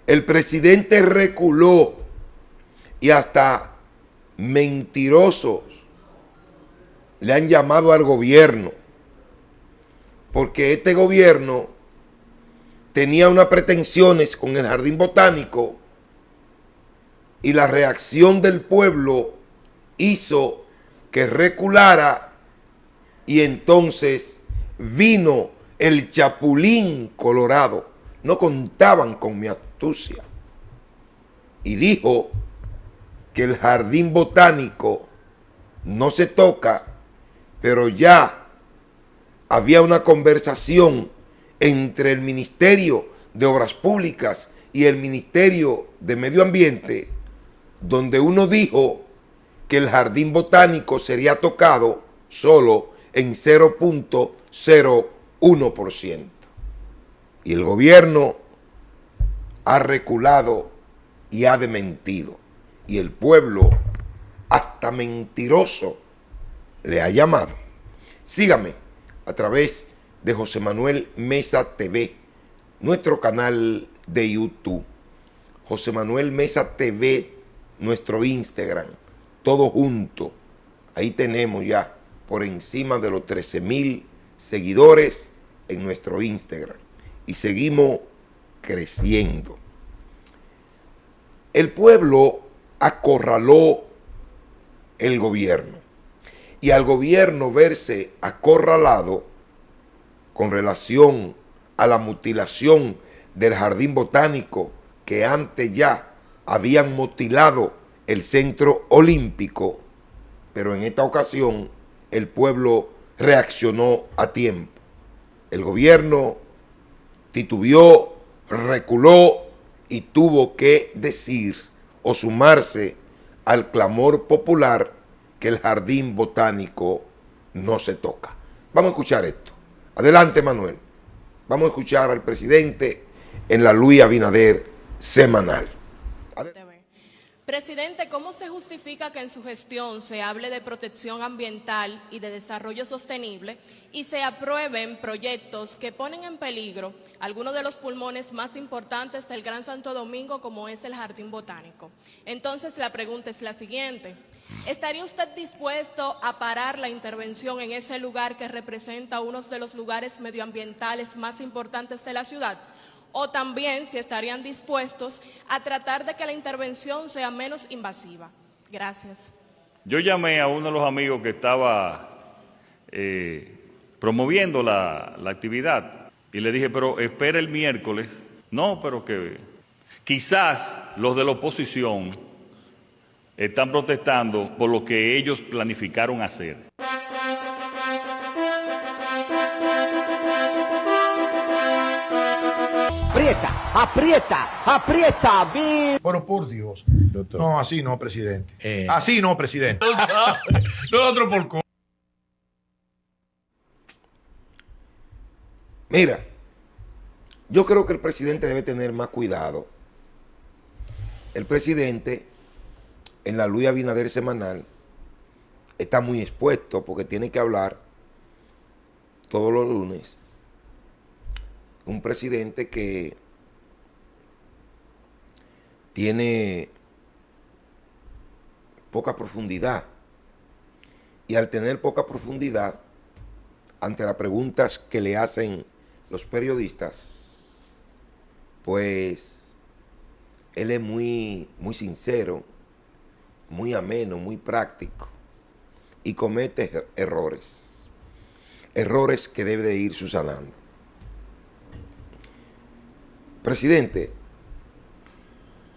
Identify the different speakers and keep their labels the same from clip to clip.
Speaker 1: El presidente reculó y hasta mentirosos le han llamado al gobierno, porque este gobierno tenía unas pretensiones con el Jardín Botánico y la reacción del pueblo hizo que reculara, y entonces vino el Chapulín Colorado. No contaban con mi astucia y dijo que el Jardín Botánico no se toca, pero ya había una conversación entre el Ministerio de Obras Públicas y el Ministerio de Medio Ambiente, donde uno dijo que el Jardín Botánico sería tocado solo en 0.01%. Y el gobierno ha reculado y ha desmentido. Y el pueblo, hasta mentiroso, le ha llamado. Sígame a través de José Manuel Mesa TV, nuestro canal de YouTube. José Manuel Mesa TV, nuestro Instagram, todo junto. Ahí tenemos ya por encima de los 13,000 seguidores en nuestro Instagram. Y seguimos creciendo. El pueblo acorraló el gobierno. Y al gobierno verse acorralado con relación a la mutilación del Jardín Botánico, que antes ya habían mutilado el Centro Olímpico, pero en esta ocasión el pueblo reaccionó a tiempo. El gobierno titubeó, reculó y tuvo que decir o sumarse al clamor popular que el Jardín Botánico no se toca. Vamos a escuchar esto. Adelante, Manuel. Vamos a escuchar al presidente en la Luis Abinader semanal.
Speaker 2: Presidente, ¿cómo se justifica que en su gestión se hable de protección ambiental y de desarrollo sostenible y se aprueben proyectos que ponen en peligro algunos de los pulmones más importantes del Gran Santo Domingo, como es el Jardín Botánico? Entonces, la pregunta es la siguiente: ¿estaría usted dispuesto a parar la intervención en ese lugar que representa uno de los lugares medioambientales más importantes de la ciudad? O también si estarían dispuestos a tratar de que la intervención sea menos invasiva. Gracias.
Speaker 3: Yo llamé a uno de los amigos que estaba promoviendo la actividad y le dije, pero espera el miércoles. No, pero que quizás los de la oposición están protestando por lo que ellos planificaron hacer.
Speaker 4: Aprieta.
Speaker 5: Pero por Dios.
Speaker 4: Doctor.
Speaker 5: No, así no, presidente. Así no, presidente.
Speaker 4: Nosotros por...
Speaker 1: Mira, yo creo que el presidente debe tener más cuidado. El presidente, en la Luis Abinader semanal, está muy expuesto porque tiene que hablar todos los lunes. Un presidente que tiene poca profundidad. Y al tener poca profundidad, ante las preguntas que le hacen los periodistas, pues él es muy sincero, muy ameno, muy práctico y comete errores que debe de ir subsanando. Presidente,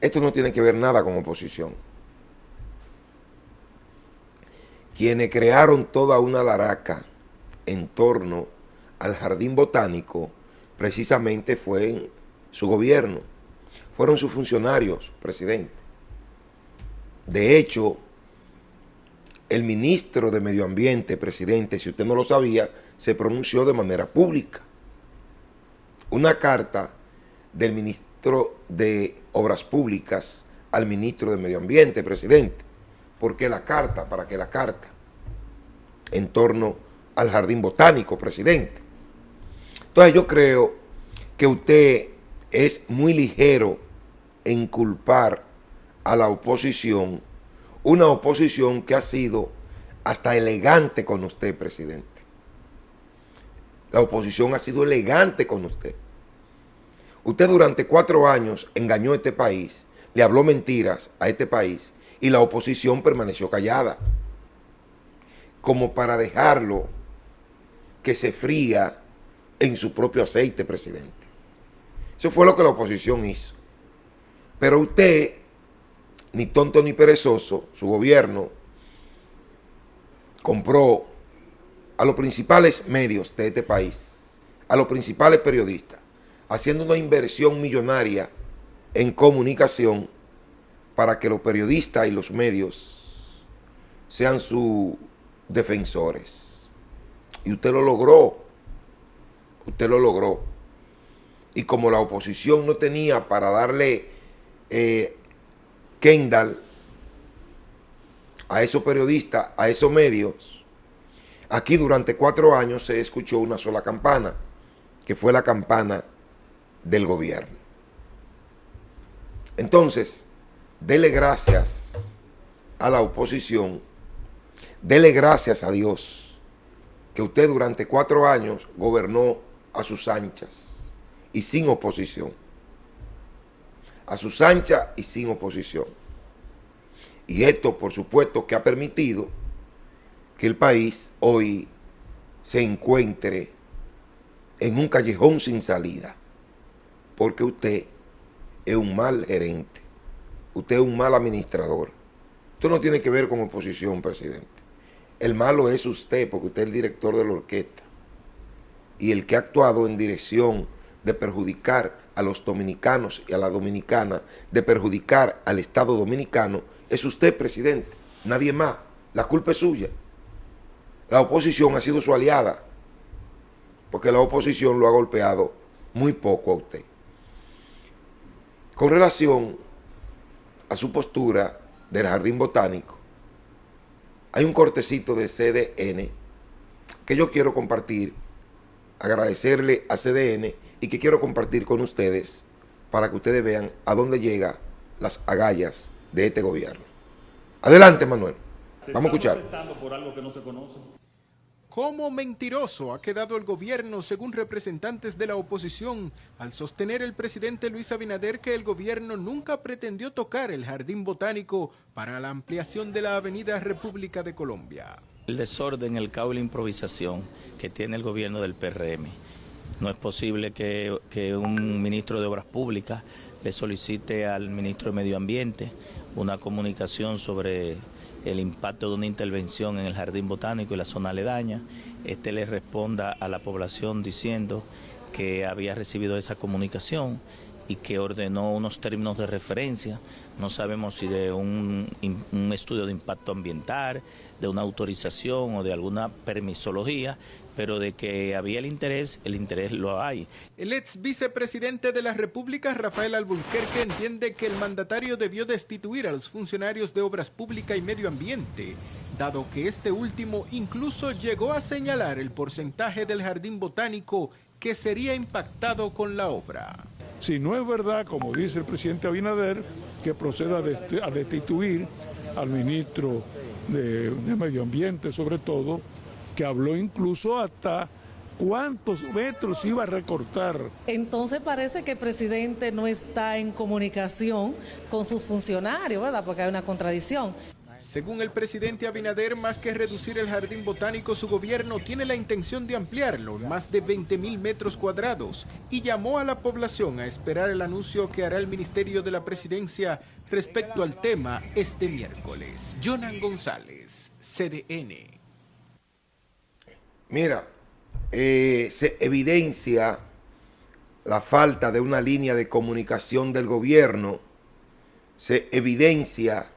Speaker 1: esto no tiene que ver nada con oposición. Quienes crearon toda una laraca en torno al Jardín Botánico precisamente fue en su gobierno. Fueron sus funcionarios, presidente. De hecho, el ministro de Medio Ambiente, presidente, si usted no lo sabía, se pronunció de manera pública. Una carta del ministro de Obras Públicas al ministro de Medio Ambiente, presidente. ¿Por qué la carta? ¿Para qué la carta? En torno al Jardín Botánico, presidente. Entonces yo creo que usted es muy ligero en culpar a la oposición, una oposición que ha sido hasta elegante con usted, presidente. La oposición ha sido elegante con usted. Usted durante 4 años engañó a este país, le habló mentiras a este país y la oposición permaneció callada, como para dejarlo que se fría en su propio aceite, presidente. Eso fue lo que la oposición hizo. Pero usted, ni tonto ni perezoso, su gobierno compró a los principales medios de este país, a los principales periodistas, haciendo una inversión millonaria en comunicación para que los periodistas y los medios sean sus defensores. Y usted lo logró. Usted lo logró. Y como la oposición no tenía para darle Kendall a esos periodistas, a esos medios, aquí durante 4 años se escuchó una sola campana, que fue la campana del gobierno. Entonces, dele gracias a la oposición, dele gracias a Dios, que usted durante 4 años gobernó a sus anchas y sin oposición. A sus anchas y sin oposición. Y esto, por supuesto, que ha permitido que el país hoy se encuentre en un callejón sin salida. Porque usted es un mal gerente. Usted es un mal administrador. Esto no tiene que ver con oposición, presidente. El malo es usted, porque usted es el director de la orquesta. Y el que ha actuado en dirección de perjudicar a los dominicanos y a la dominicana, de perjudicar al Estado dominicano, es usted, presidente. Nadie más. La culpa es suya. La oposición ha sido su aliada, porque la oposición lo ha golpeado muy poco a usted. Con relación a su postura del Jardín Botánico, hay un cortecito de CDN que yo quiero compartir, agradecerle a CDN y que quiero compartir con ustedes para que ustedes vean a dónde llegan las agallas de este gobierno. Adelante, Manuel. Vamos a escuchar.
Speaker 3: Por algo que no se conoce.
Speaker 6: ¿Cómo mentiroso ha quedado el gobierno, según representantes de la oposición, al sostener el presidente Luis Abinader que el gobierno nunca pretendió tocar el Jardín Botánico para la ampliación de la Avenida República de Colombia?
Speaker 7: El desorden, el caos y la improvisación que tiene el gobierno del PRM. No es posible que un ministro de Obras Públicas le solicite al ministro de Medio Ambiente una comunicación sobre el impacto de una intervención en el Jardín Botánico y la zona aledaña. Este le responda a la población diciendo que había recibido esa comunicación y que ordenó unos términos de referencia. No sabemos si de un estudio de impacto ambiental, de una autorización o de alguna permisología, pero de que había el interés lo hay.
Speaker 6: El ex vicepresidente de la República, Rafael Alburquerque, entiende que el mandatario debió destituir a los funcionarios de Obras Públicas y Medio Ambiente, dado que este último incluso llegó a señalar el porcentaje del Jardín Botánico que sería impactado con la obra.
Speaker 8: Si no es verdad, como dice el presidente Abinader, que proceda a destituir al ministro de Medio Ambiente, sobre todo, que habló incluso hasta cuántos metros iba a recortar.
Speaker 9: Entonces parece que el presidente no está en comunicación con sus funcionarios, ¿verdad? Porque hay una contradicción.
Speaker 6: Según el presidente Abinader, más que reducir el Jardín Botánico, su gobierno tiene la intención de ampliarlo en más de 20.000 metros cuadrados y llamó a la población a esperar el anuncio que hará el Ministerio de la Presidencia respecto al tema este miércoles. Jonan González, CDN.
Speaker 1: Mira, se evidencia la falta de una línea de comunicación del gobierno, se evidencia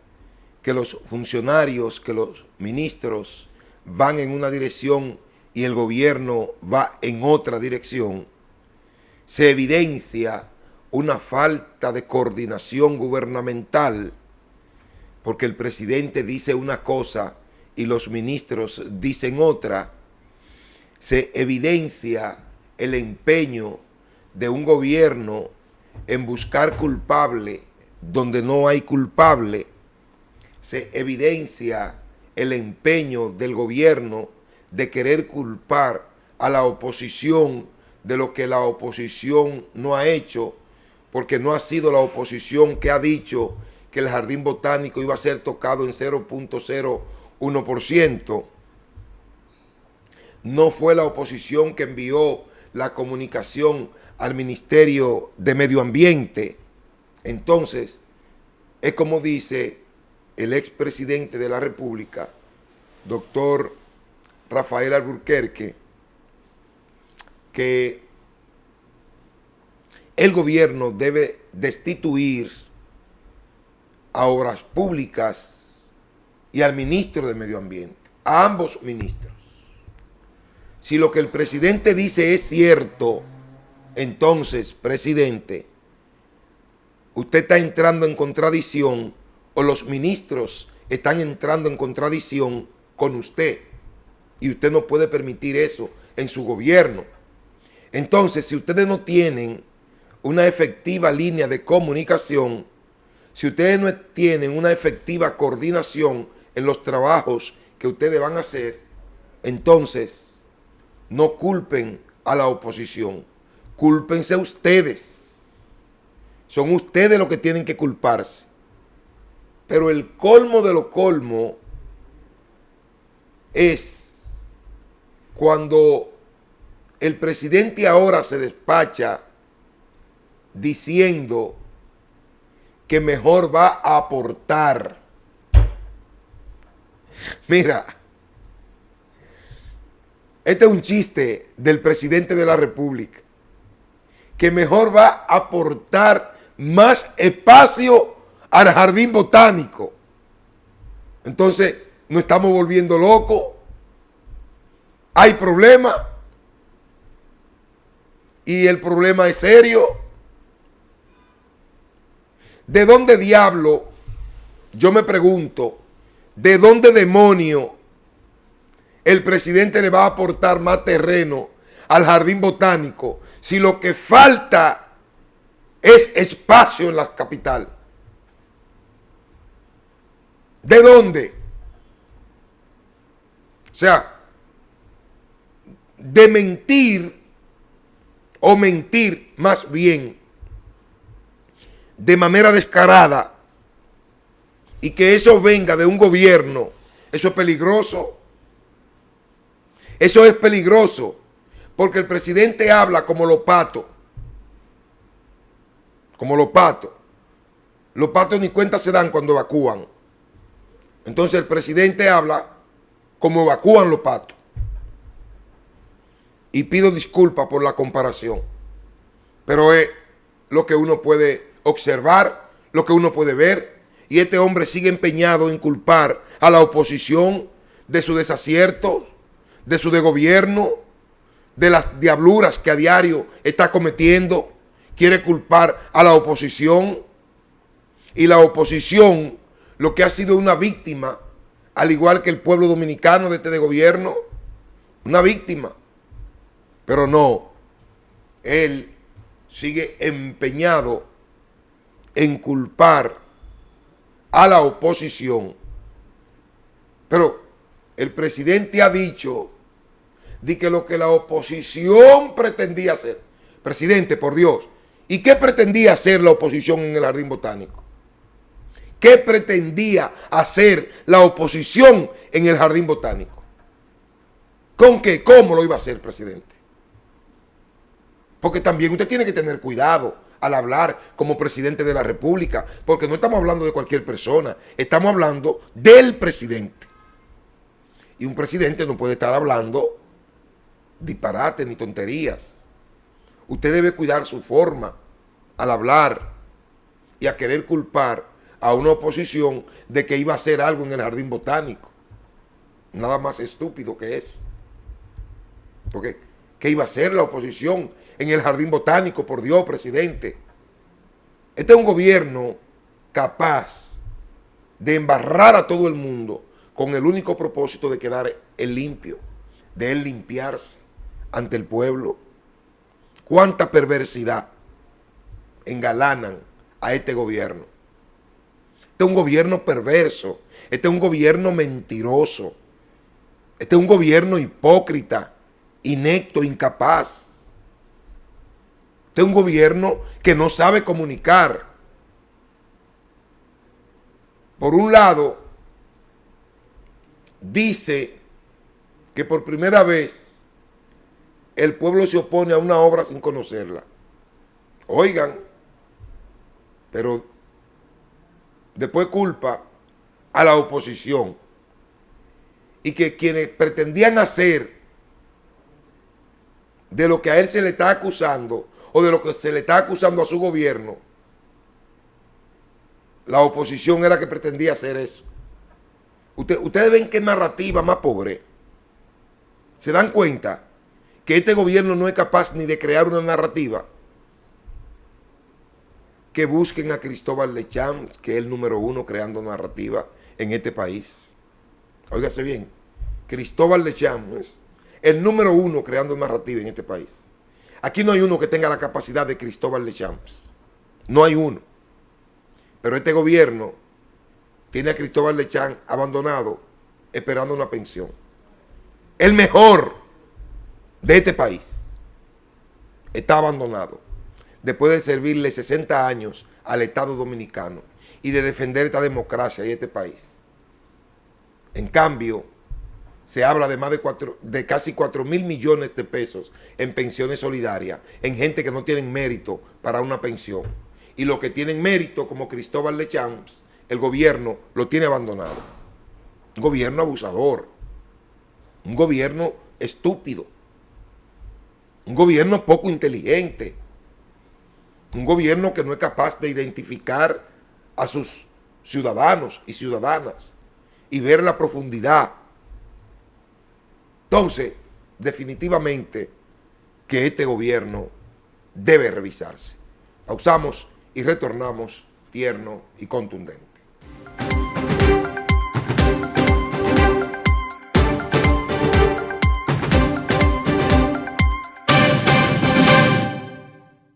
Speaker 1: que los funcionarios, que los ministros van en una dirección y el gobierno va en otra dirección, se evidencia una falta de coordinación gubernamental, porque el presidente dice una cosa y los ministros dicen otra. Se evidencia el empeño de un gobierno en buscar culpable donde no hay culpable, se evidencia el empeño del gobierno de querer culpar a la oposición de lo que la oposición no ha hecho, porque no ha sido la oposición que ha dicho que el jardín botánico iba a ser tocado en 0.01%. No fue la oposición que envió la comunicación al Ministerio de Medio Ambiente. Entonces, es como dice el expresidente de la República, doctor Rafael Alburquerque, que el gobierno debe destituir a Obras Públicas y al ministro de Medio Ambiente, a ambos ministros. Si lo que el presidente dice es cierto, entonces, presidente, usted está entrando en contradicción, o los ministros están entrando en contradicción con usted, y usted no puede permitir eso en su gobierno. Entonces, si ustedes no tienen una efectiva línea de comunicación, si ustedes no tienen una efectiva coordinación en los trabajos que ustedes van a hacer, entonces no culpen a la oposición, cúlpense ustedes. Son ustedes los que tienen que culparse. Pero el colmo de lo colmo es cuando el presidente ahora se despacha diciendo que mejor va a aportar. Mira, este es un chiste del presidente de la República, que mejor va a aportar más espacio al jardín botánico. Entonces, nos estamos volviendo locos. Hay problema. Y el problema es serio. ¿De dónde diablo? Yo me pregunto, ¿de dónde demonio el presidente le va a aportar más terreno al jardín botánico si lo que falta es espacio en la capital? ¿De dónde? O sea, de mentir, o mentir más bien, de manera descarada, y que eso venga de un gobierno, eso es peligroso. Eso es peligroso, porque el presidente habla como los patos. Como los patos. Los patos ni cuenta se dan cuando evacúan. Entonces el presidente habla como evacúan los patos. Y pido disculpas por la comparación. Pero es lo que uno puede observar, lo que uno puede ver. Y este hombre sigue empeñado en culpar a la oposición de sus desaciertos, de su desgobierno, de las diabluras que a diario está cometiendo. Quiere culpar a la oposición. Y la oposición, lo que ha sido una víctima, al igual que el pueblo dominicano de este gobierno, una víctima. Pero no, él sigue empeñado en culpar a la oposición. Pero el presidente ha dicho de que lo que la oposición pretendía hacer. Presidente, por Dios, ¿y qué pretendía hacer la oposición en el jardín botánico? ¿Qué pretendía hacer la oposición en el jardín botánico? ¿Con qué? ¿Cómo lo iba a hacer, presidente? Porque también usted tiene que tener cuidado al hablar como presidente de la República, porque no estamos hablando de cualquier persona, estamos hablando del presidente. Y un presidente no puede estar hablando disparates ni tonterías. Usted debe cuidar su forma al hablar y a querer culpar a una oposición de que iba a hacer algo en el jardín botánico. Nada más estúpido que eso. Porque, ¿qué iba a hacer la oposición en el jardín botánico? Por Dios, presidente. Este es un gobierno capaz de embarrar a todo el mundo con el único propósito de quedar el limpio, de él limpiarse ante el pueblo. Cuánta perversidad. engalanan a este gobierno. Este es un gobierno perverso, este es un gobierno mentiroso, este es un gobierno hipócrita, inepto, incapaz. Este es un gobierno que no sabe comunicar. Por un lado, dice que por primera vez el pueblo se opone a una obra sin conocerla. Oigan, pero después culpa a la oposición y que quienes pretendían hacer de lo que a él se le está acusando o de lo que se le está acusando a su gobierno, la oposición era que pretendía hacer eso. Ustedes ven qué narrativa más pobre. ¿Se dan cuenta que este gobierno no es capaz ni de crear una narrativa? Que busquen a Cristóbal Lecham, que es el número 1 creando narrativa en este país. Óigase bien, Cristóbal Lecham es el número 1 creando narrativa en este país. Aquí no hay uno que tenga la capacidad de Cristóbal Lecham. No hay uno. Pero este gobierno tiene a Cristóbal Lecham abandonado, esperando una pensión. El mejor de este país está abandonado después de servirle 60 años al Estado Dominicano y de defender esta democracia y este país. En cambio, se habla de de casi 4.000 millones de pesos en pensiones solidarias, en gente que no tienen mérito para una pensión. Y los que tienen mérito, como Cristóbal Lecham, el gobierno lo tiene abandonado. Un gobierno abusador, un gobierno estúpido, un gobierno poco inteligente, un gobierno que no es capaz de identificar a sus ciudadanos y ciudadanas y ver la profundidad. Entonces, definitivamente que este gobierno debe revisarse. Pausamos y retornamos tierno y contundente.